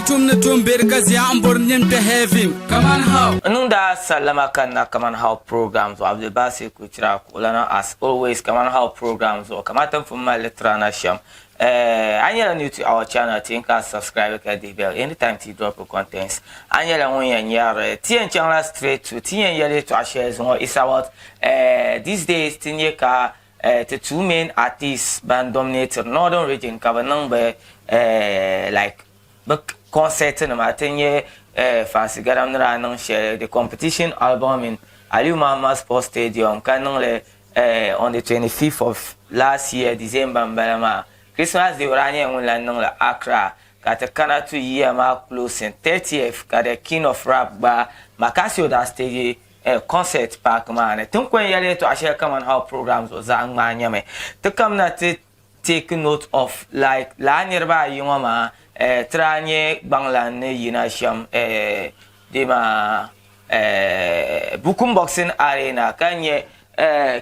tum na tum bergazi ambor nyente heavy. Kaman how? Nunda salama kana Kaman how programs of the basic kuchira kulana as always Kaman how programs or kamata from my letrana sham. Anyala new to our channel, think and subscribe to the bell anytime to drop the contents. Anyala when you're TN channel straight to TN yellow to shares on it's about these days Tinyeka the two main artists band dominated northern region cover number like book concert in Martinye fancy Gadam share the competition album in Aliu Mama Sports Stadium Kanole on the 25th of last year December Balama Christmas the Urania Unla Accra got a Canada 2 year mark close in 30th got a king of rap bar Maccasio that stage concert park man. I think when you're to share Kaman how programs was Zang man to come not to take note of like la nearby yuma tranye banglan yinasham dema bukum boxing arena kanye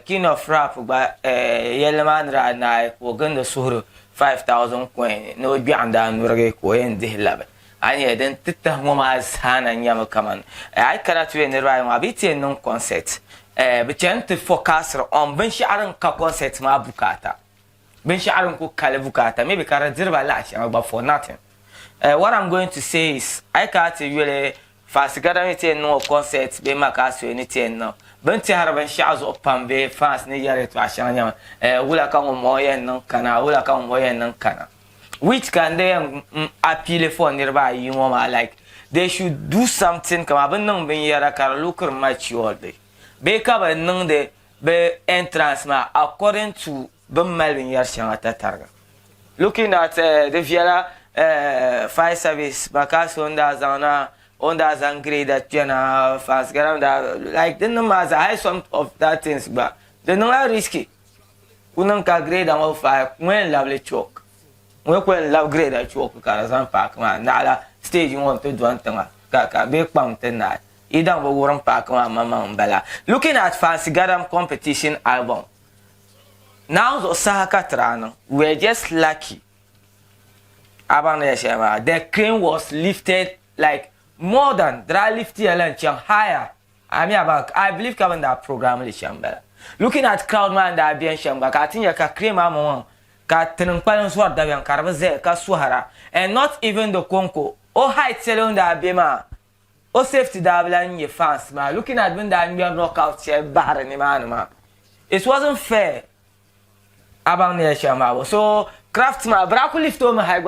king of rap ba yelman ra na ko ganda suru 5,000 coin no bianda nurage ko en dihlabe anya den titta ngoma sana nyama Kaman I cannot we nearby ma biti non concert bichen to focus on ben sharan ka concert ma bukata ben sharan ko kale bukata maybe kara dirba lash but for nothing what I'm going to say is I can't really fast Gadam no concert be Maccasio anything no ben ti harban shazo opam be fast ni yare to ashanya wula kan moyen non kana wula kan moyen non kana which can they appeal for nearby you like they should do something come ben non ben yara kar looker match all day be ka ben non de be entrance ma according to ben melvin yar shanga targa looking at the Viera fire service Maccasio onda grade that jana fast Gadam that like the numbers high some of that things but they not risky unang ka grade am fire when lovely choke when love grade at choke karazan park man nala stage you want to do one thing ka big pump tonight idan bo woran park man mama mbala looking at fancy Gadam competition album now the Osaka Trano we're just lucky the crane was lifted like more than dry lifted higher. I believe Kaman that program looking at crowd man that being shamba, I think you can cream among Katanpalan sword that young Carvaze, Kasuhara, and not even the Conco, or height selling that bema, or safety that blind your fans, looking at when that young knockout share bar and manuma. It wasn't fair. So craftsman, Braco lift on my high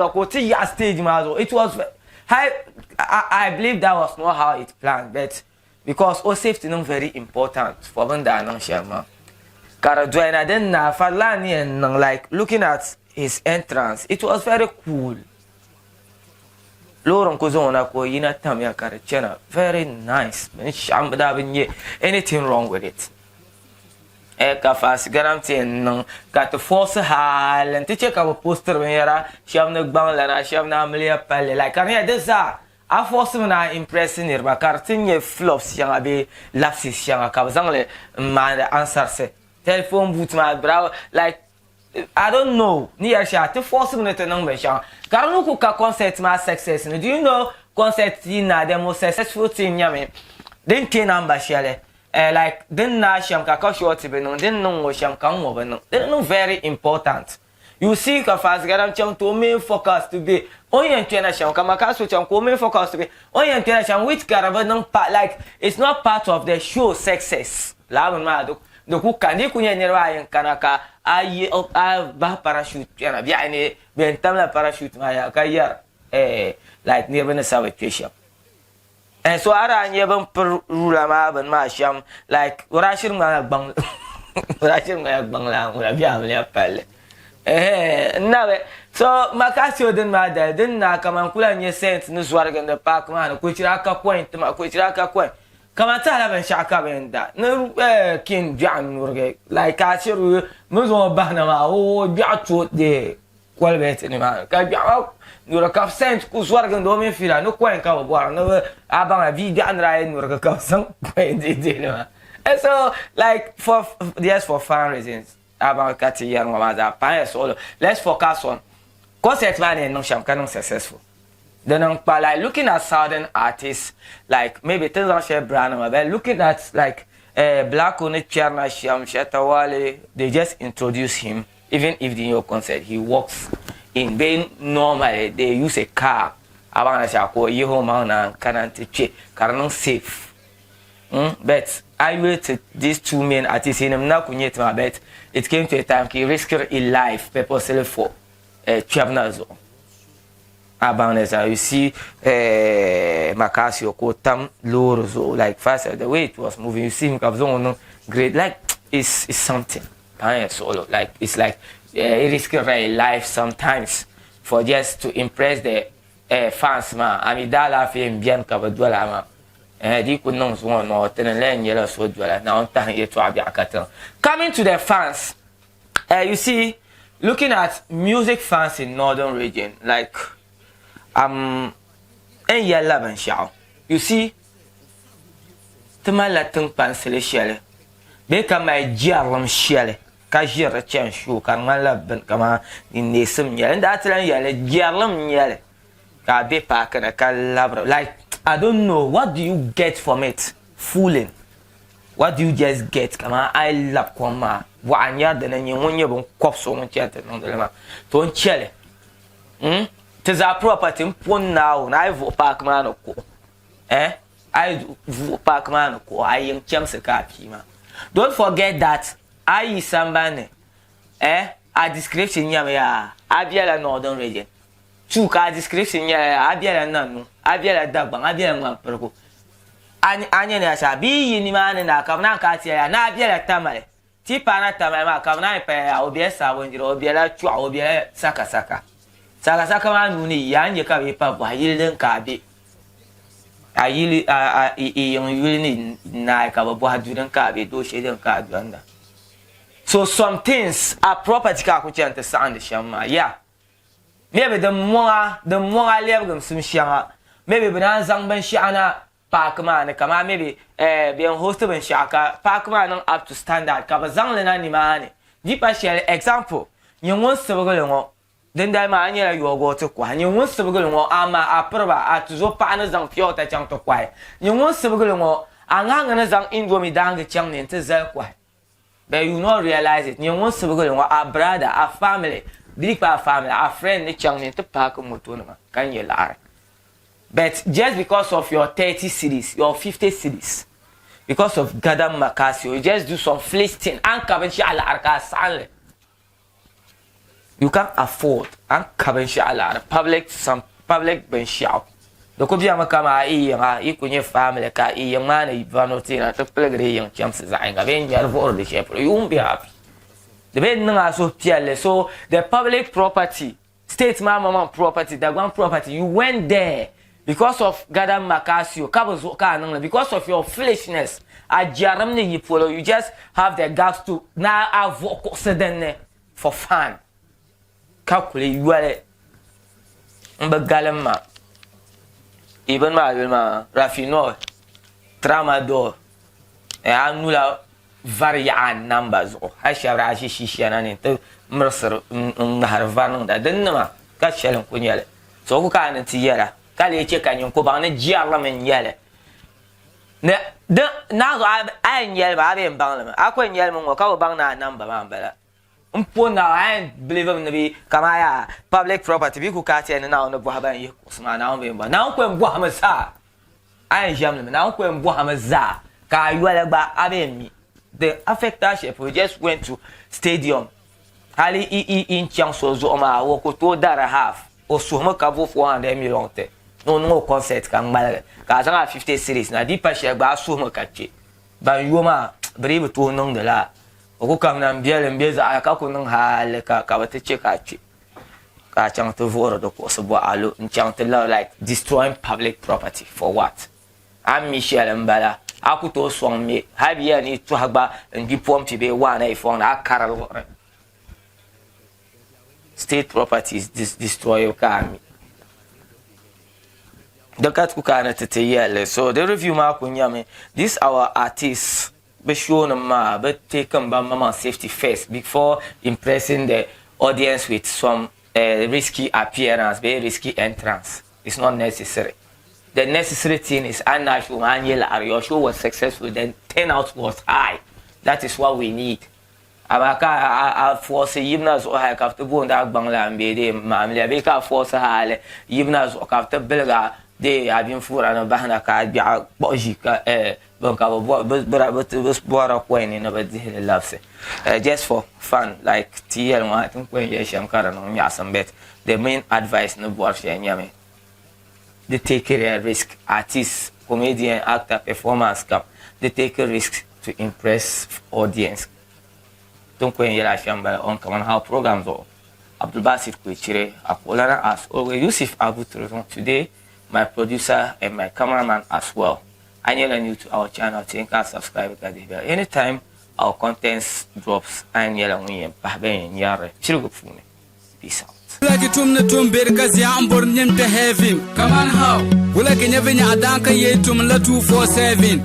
stage mazo. It was high. I believe that was not how it planned, but because all safety is very important for when that non shama. Karaduana then na falani and like looking at his entrance, it was very cool. Loron Kozona ko yina tamya karachena, very nice. Anything wrong with it? Eka fast guarantee got to force hal and to check our poster when you're sham no bangla sham na mlia pale like can hear this a force na impressing here but cartin flops yang abi lapses yang ka zangle man answer say telephone boot my brow like I don't know near sha to force me to number sha can look ka concert ma success do you know concert na the most successful thing yame then can number shale like then na sham ka short be no then no sham kan wo no they no very important you see ka fast Gadam cham to main focus to be on your trainer sham ka Maccasio cham ko main focus to be on your trainer sham which garaba no part like it's not part of the show success la ma do ku kan ni kunya nyerwa yan kanaka ayi ba parachute yana bi ani ben tamla parachute ma ya ka yar like near ben salvation. And so I never rula ma ben ma sham like urashir ma bang urashir ma bangla ura biam le pale nawe so Maccasio den ma da den na Kaman kula nye sent no zwarga the park man ko tira ka point ma ko tira ka point Kaman ta la ben shaka ben da no kin jan urge like asiru mo zo bana ma o biatu de kwalbet ni ma ka biatu nura ka sent ku zwarga do me fila no kwen ka bo no abang vi dan ra nura ka sang kwen de ma and so like for fun reasons about Kati Yang Mamaza Pines all let's focus on concert man and no sham canon successful Then like looking at southern artists, like maybe things on share brand, but looking at like Black on Cherna Sham Shatawale, they just introduce him. Even if in your concert he walks in, being normally they use a car. Abana Shako, Yehoma and Kanante Karnon safe. But I waited these two men artists in him now kunyet my bet. It came to a time he risked his life purposely for Chabnazo. Abaneza, you see Maccasio Kotam Lorozo, like faster the way it was moving, you see him Kabzono great, like it's something. Solo, like it's like it risks a life sometimes for just to impress the fans man. I mean that laugh in bien Kabadwala ma. Di could know one or ten and yellow so dwell now coming to the fans. You see, looking at music fans in northern region, like and yellow and shout. You see, to my Latin pencil shell. They come my jarlam shell. Kajir a chance shoe can my love and come on in the same yell and that's a yellow jarlam yell. Can be pack and a calabra. Like, I don't know, what do you get from it? Fooling. What do you just get? Come on, I love Kwama. 1 year then you won your cop so much yet on the lema. Don't chill. Tis our property pun now, and I vote park man or co. I vote park man or co. I am champs a car, don't forget that I somebody, a description ya, I be a northern region. Two car description ya, I be a nun, I be a Dagbani, I be a one pergo. Anya shall be in man and I come now, Katia, and I be a tamale. Tipana tamama, come now, I will be a sound, you will be a two, I will be a saka. Saka man, yan, you can be pub, I yielding carby. I really like our boy didn't carry do shade and card under. So some things are property calculation to sound the shama. Yeah. Maybe the more I live them some shama. Maybe Banazang Ben Shana Parkman, come maybe being hosted in Shaka, Parkman up to standard, cover Zanglan animani. Deeper shell example. You want to go. Then the man you go to Quan. You want to go ama aproba at zo partners and Fiota Chang to Quai. You want to go and hang an ingomi down the chang into Zelquai. But you not realize it. You want to go a brother, a family, deeper family, a friend, the chang into Park Mutuna. Can you lie? But just because of your 30 cities, your 50 cities, because of Gadam Maccasio, you just do some flisting and Kaman Arca Sale. You can't afford and Kaman public some public ben shout. The Kubia Makama you family car young man vanotina to play young chances I mean you have the shepherd, you won't be happy. The bed are so peerless, so the public property, state mama property, the one property, you went there because of Gadam Maccasio, because of your foolishness. You just have the gas to now have for fun. Calculate you are but Galama. Even my Raffino, Tramador, and Nula variant numbers. I shall rashi shishan and into Mercer Harvan that didn't know. Got shell and punyele. So who can't Tiera? Kali check and you go on a jarlam and yell. Now I yell by being Banglam. I couldn't yell or cover bang number, man. I believe him to be Kamaya public property. We could catch and now on the Bohaban Yusman now when Bohamaza. I am Jamman now when Bohamaza. Kayuela Abemi. The affectation we just went to stadium. Hali in Chanso Zoma walk to that half or Suma Cabo 400 million. No concert can matter. Kazana 50 series now deeper share by Suma Kachi. But you ma believe to know the la. Come and be and be a couple of Kawati Kachang to vote the course of Walu and Chang like destroying public property for what? I'm Michelle and Bella. I could also me. Have you need to have and be pumped to be one iPhone. I carol. State properties destroy your car. The cat who can't so the review mark when yummy. This our artists. Be sure but take them by safety first before impressing the audience with some risky appearance, very risky entrance. It's not necessary. The necessary thing is unnatural. Your show was successful, then turnout was high. That is what we need. I force gymnast or I have to go on that bangla and be there. Mamma, I force a gymnast or after Belga. They have been for an Bahana card, be a Bojika, but when in about the loves it. Just for fun, like TL, I think when you sham Karan, Yasam bet. The main advice no board and yummy. They take a risk, artists, comedian, actor, performance cap. They take a risk to impress audience. Don't when you like on Kaman how programs or Abdul Basit Kuchire, Apolana as always Yusuf Abu today. My producer and my cameraman as well. And you're new to our channel, think and subscribe to the bell. Anytime our contents drops, and you're peace out. Like tum na tum berkas ya ambor nyem te heaven. Come on how? Wala ke nyevenya adanka ye tum la 247.